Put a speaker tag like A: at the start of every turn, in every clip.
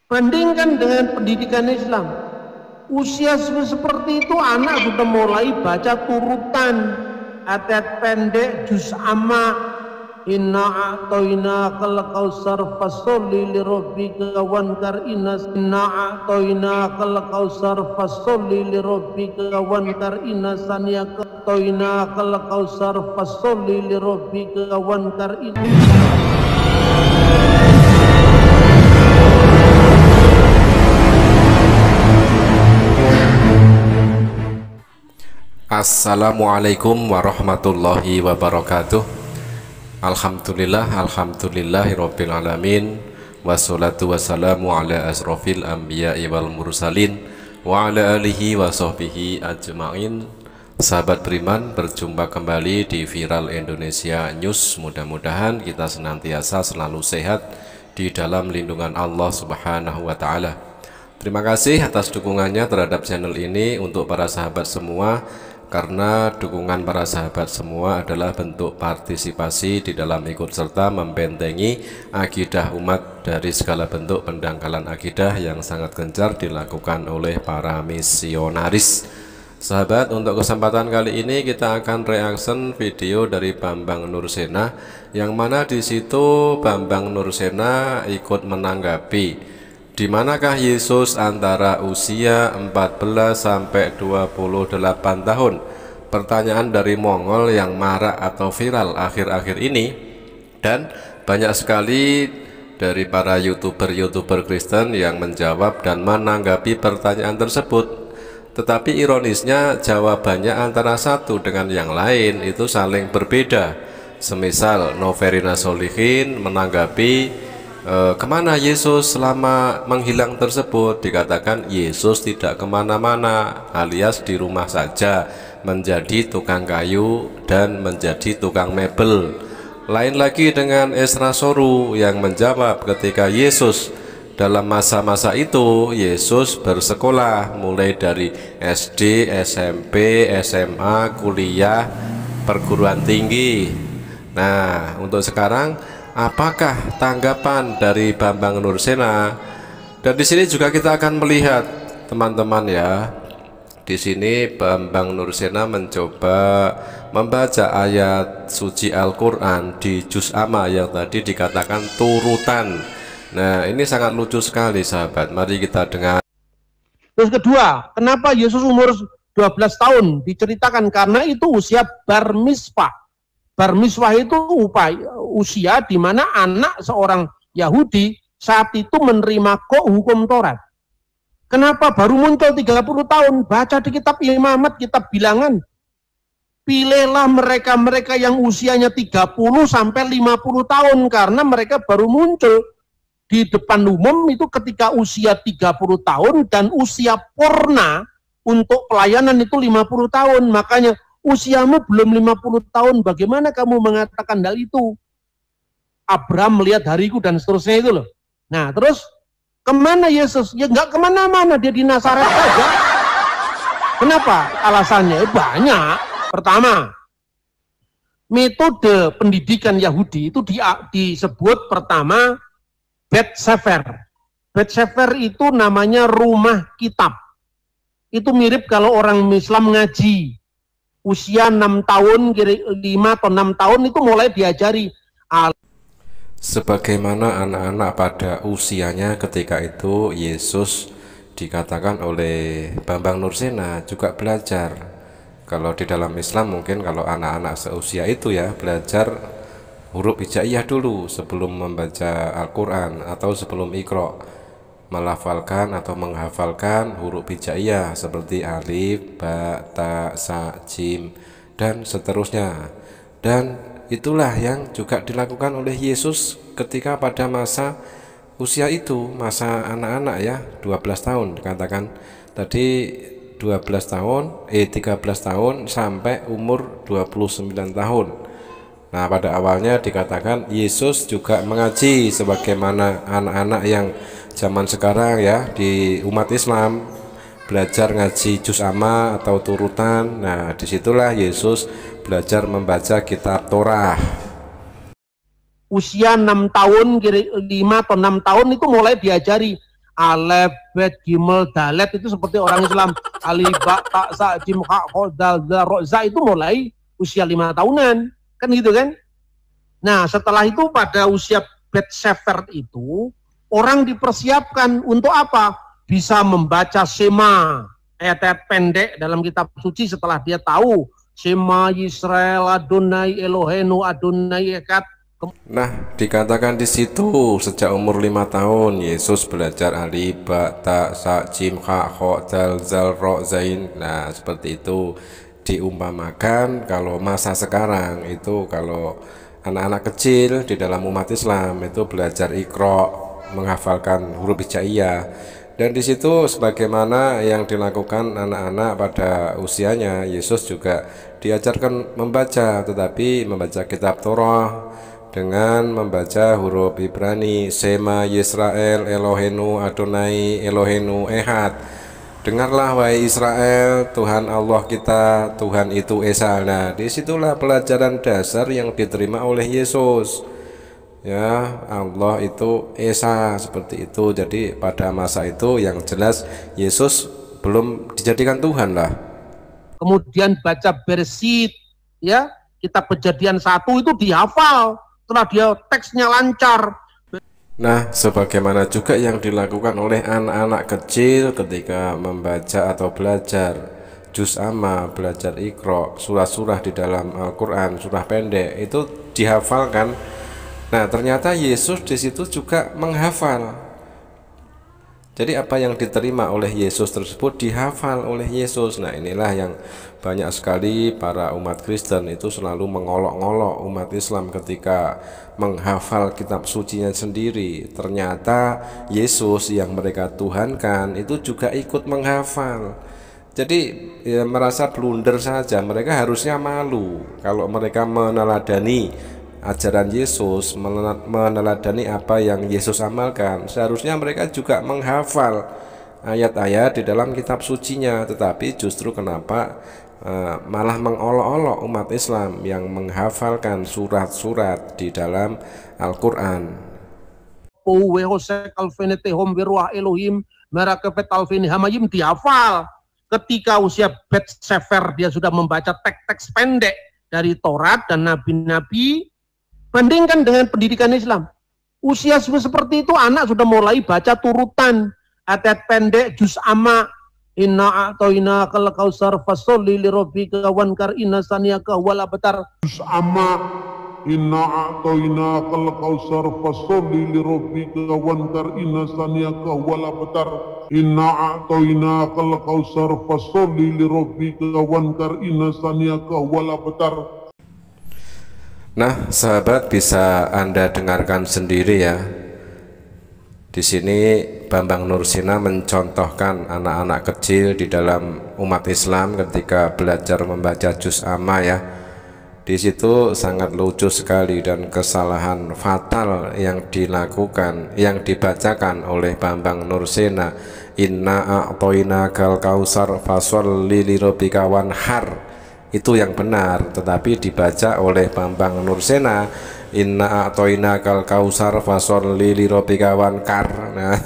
A: Bandingkan dengan pendidikan Islam. Usia seperti itu anak sudah mulai baca turutan, ayat pendek, juz amma, inna a'toina kal kausar fasolli li rabbika wanhar, inna a'toina kal kausar fasolli li rabbika wanhar, inna saniyaka a'toina kal kausar fasolli li rabbika wanhar.
B: Assalamualaikum warahmatullahi wabarakatuh. Alhamdulillahirabbil alamin. Wassalatu wassalamu ala asrofil anbiya'i wal mursalin wa ala alihi wa sahbihi ajma'in. Sahabat beriman, berjumpa kembali di Viral Indonesia News. Mudah-mudahan kita senantiasa selalu sehat di dalam lindungan Allah Subhanahu wa taala. Terima kasih atas dukungannya terhadap channel ini untuk para sahabat semua, karena dukungan para sahabat semua adalah bentuk partisipasi di dalam ikut serta membentengi akidah umat dari segala bentuk pendangkalan akidah yang sangat gencar dilakukan oleh para misionaris. Sahabat, untuk kesempatan kali ini kita akan reaction video dari Bambang Nursena, yang mana di situ Bambang Nursena ikut menanggapi di manakah Yesus antara usia 14 sampai 28 tahun. Pertanyaan dari Mongol yang marak atau viral akhir-akhir ini, dan banyak sekali dari para youtuber Kristen yang menjawab dan menanggapi pertanyaan tersebut. Tetapi ironisnya jawabannya antara satu dengan yang lain itu saling berbeda. Semisal Noverina Solihin menanggapi kemana Yesus selama menghilang tersebut, dikatakan Yesus tidak kemana-mana, alias di rumah saja, menjadi tukang kayu dan menjadi tukang mebel. Lain lagi dengan Esra Soru yang menjawab ketika Yesus dalam masa-masa itu Yesus bersekolah mulai dari SD, SMP, SMA, kuliah, perguruan tinggi. Nah, untuk sekarang apakah tanggapan dari Bambang Nursena? Dan di sini juga kita akan melihat, teman-teman ya, di sini Bambang Nursena mencoba membaca ayat suci Al-Quran di juz amma yang tadi dikatakan turutan. Nah, ini sangat lucu sekali sahabat, mari kita dengar.
A: Terus kedua, kenapa Yesus umur 12 tahun diceritakan? Karena itu usia bar mitzvah. Bar mitzvah itu usia di mana anak seorang Yahudi saat itu menerima hukum Taurat. Kenapa baru muncul 30 tahun? Baca di kitab Imamat, kitab bilangan. Pilihlah mereka-mereka yang usianya 30 sampai 50 tahun, karena mereka baru muncul di depan umum itu ketika usia 30 tahun dan usia purna untuk pelayanan itu 50 tahun. Makanya usiamu belum 50 tahun, bagaimana kamu mengatakan hal itu? Abraham melihat hariku dan seterusnya itu loh. Nah, terus kemana Yesus? Ya nggak kemana-mana, dia di Nazaret saja. Kenapa? Alasannya banyak. Pertama, metode pendidikan Yahudi itu disebut pertama Bet Sefer. Bet Sefer itu namanya rumah kitab. Itu mirip kalau orang Islam ngaji. Usia 6 tahun, 5 atau 6 tahun itu mulai diajari.
B: Sebagaimana anak-anak pada usianya ketika itu Yesus dikatakan oleh Bambang Nursena juga belajar. Kalau di dalam Islam mungkin kalau anak-anak seusia itu ya belajar huruf hijaiyah dulu sebelum membaca Al-Quran atau sebelum Iqra, melafalkan atau menghafalkan huruf hijaiyah seperti alif, ba, ta, sa, jim, dan seterusnya. Dan itulah yang juga dilakukan oleh Yesus ketika pada masa usia itu, masa anak-anak ya, 12 tahun dikatakan tadi, 13 tahun sampai umur 29 tahun. Nah, pada awalnya dikatakan Yesus juga mengaji sebagaimana anak-anak yang zaman sekarang ya di umat Islam belajar ngaji juz amma atau turutan. Nah, disitulah Yesus belajar membaca kitab Torah.
A: Usia 6 tahun, 5 atau 6 tahun itu mulai diajari alef, bet, gimel, dalet itu seperti orang Islam. Alif, ba, ta, sa, jim, ha, ho, dal, za, ro, za itu mulai usia 5 tahunan. Kan gitu kan? Nah, setelah itu pada usia bet sefer itu, orang dipersiapkan untuk apa? Bisa membaca Shema, ayat-ayat pendek dalam kitab suci setelah dia tahu Shema Yisrael Adonai Elohenu Adonai Echad.
B: Nah, dikatakan di situ sejak umur 5 tahun Yesus belajar alif, ba, ta, sa, jim, ha, ho, dal, zal, ro, zain. Nah, seperti itu. Diumpamakan kalau masa sekarang itu, kalau anak-anak kecil di dalam umat Islam itu belajar Iqra, menghafalkan huruf hijaiyah. Dan di situ sebagaimana yang dilakukan anak-anak pada usianya, Yesus juga diajarkan membaca, tetapi membaca kitab Torah dengan membaca huruf Ibrani, Shema Yisrael Elohenu Adonai Elohenu Echad. Dengarlah wahai Israel, Tuhan Allah kita, Tuhan itu Esa. Nah, disitulah pelajaran dasar yang diterima oleh Yesus. Ya, Allah itu Esa, seperti itu. Jadi pada masa itu yang jelas Yesus belum dijadikan Tuhan lah.
A: Kemudian baca Bersit, ya, kitab Kejadian 1 itu dihafal setelah dia teksnya lancar.
B: Nah, sebagaimana juga yang dilakukan oleh anak-anak kecil ketika membaca atau belajar juz amma, belajar Iqra, surah-surah di dalam Al-Quran, surah pendek itu dihafalkan. Nah, ternyata Yesus di situ juga menghafal. Jadi apa yang diterima oleh Yesus tersebut dihafal oleh Yesus. Nah, inilah yang banyak sekali para umat Kristen itu selalu mengolok-olok umat Islam ketika menghafal kitab sucinya sendiri. Ternyata Yesus yang mereka tuhankan itu juga ikut menghafal. Jadi ya, merasa blunder saja. Mereka harusnya malu kalau mereka meneladani ajaran Yesus, meneladani apa yang Yesus amalkan. Seharusnya mereka juga menghafal ayat-ayat di dalam kitab sucinya. Tetapi justru kenapa malah mengolok-olok umat Islam yang menghafalkan surat-surat di dalam Al-Quran.
A: Dihafal. Ketika usia Bet Sefer dia sudah membaca teks-teks pendek dari Taurat dan nabi-nabi. Bandingkan dengan pendidikan Islam. Usia seperti itu anak sudah mulai baca turutan ayat pendek juz amma, inna a'toina kal kausar fasholli li rabbika wankar inna saniyaka wal abtar.
C: Juz amma, inna a'toina kal kausar fasholli li rabbika wankar inna saniyaka wal abtar. Inna a'toina kal kausar fasholli li rabbika wankar inna saniyaka wal abtar.
B: Nah, sahabat bisa Anda dengarkan sendiri ya. Di sini Bambang Nursina mencontohkan anak-anak kecil di dalam umat Islam ketika belajar membaca juz amma ya. Di situ sangat lucu sekali dan kesalahan fatal yang dilakukan, yang dibacakan oleh Bambang Nursina. Inna a'toina kal kausar fasholli li rabbika wanhar. Itu yang benar, tetapi dibaca oleh Bambang Nursena inna a'toina kal kausar fasholli li rabbika wankar. Nah,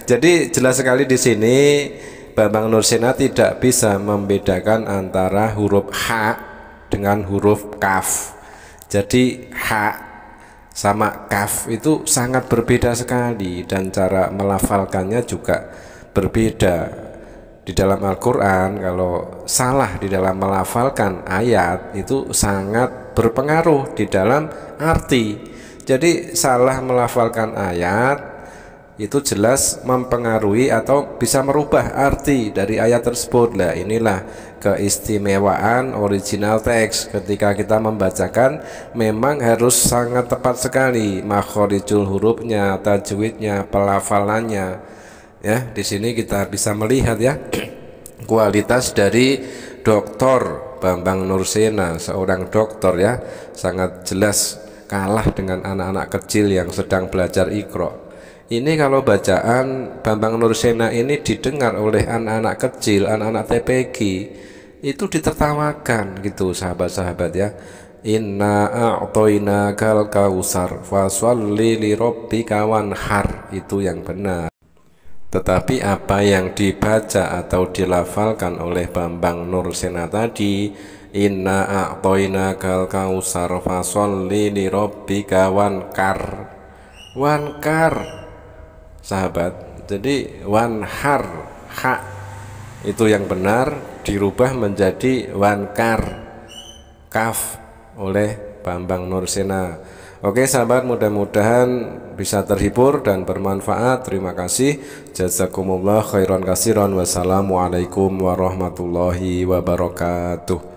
B: jadi jelas sekali di sini Bambang Nursena tidak bisa membedakan antara huruf ha dengan huruf kaf. Jadi ha sama kaf itu sangat berbeda sekali dan cara melafalkannya juga berbeda. Di dalam Al-Quran kalau salah di dalam melafalkan ayat itu sangat berpengaruh di dalam arti. Jadi salah melafalkan ayat itu jelas mempengaruhi atau bisa merubah arti dari ayat tersebut. Nah, inilah keistimewaan original teks. Ketika kita membacakan memang harus sangat tepat sekali makhorijul hurufnya, tajwidnya, pelafalannya. Ya, di sini kita bisa melihat ya kualitas dari Dr. Bambang Nursena, seorang dokter ya, sangat jelas kalah dengan anak-anak kecil yang sedang belajar Iqra. Ini kalau bacaan Bambang Nursena ini didengar oleh anak-anak kecil, anak-anak TPG, itu ditertawakan gitu sahabat-sahabat ya. Inna a'toina kal kausar fasholli li rabbika wanhar, itu yang benar. Tetapi apa yang dibaca atau dilafalkan oleh Bambang Nursena tadi, inna a'toinakal kausar fasholli li rabbika wankar. Wankar, sahabat. Jadi wanhar, hak itu yang benar dirubah menjadi wankar, kaf oleh Bambang Nursena. Oke sahabat, mudah-mudahan bisa terhibur dan bermanfaat. Terima kasih. Jazakumullah khairan kasiran. Wassalamualaikum warahmatullahi wabarakatuh.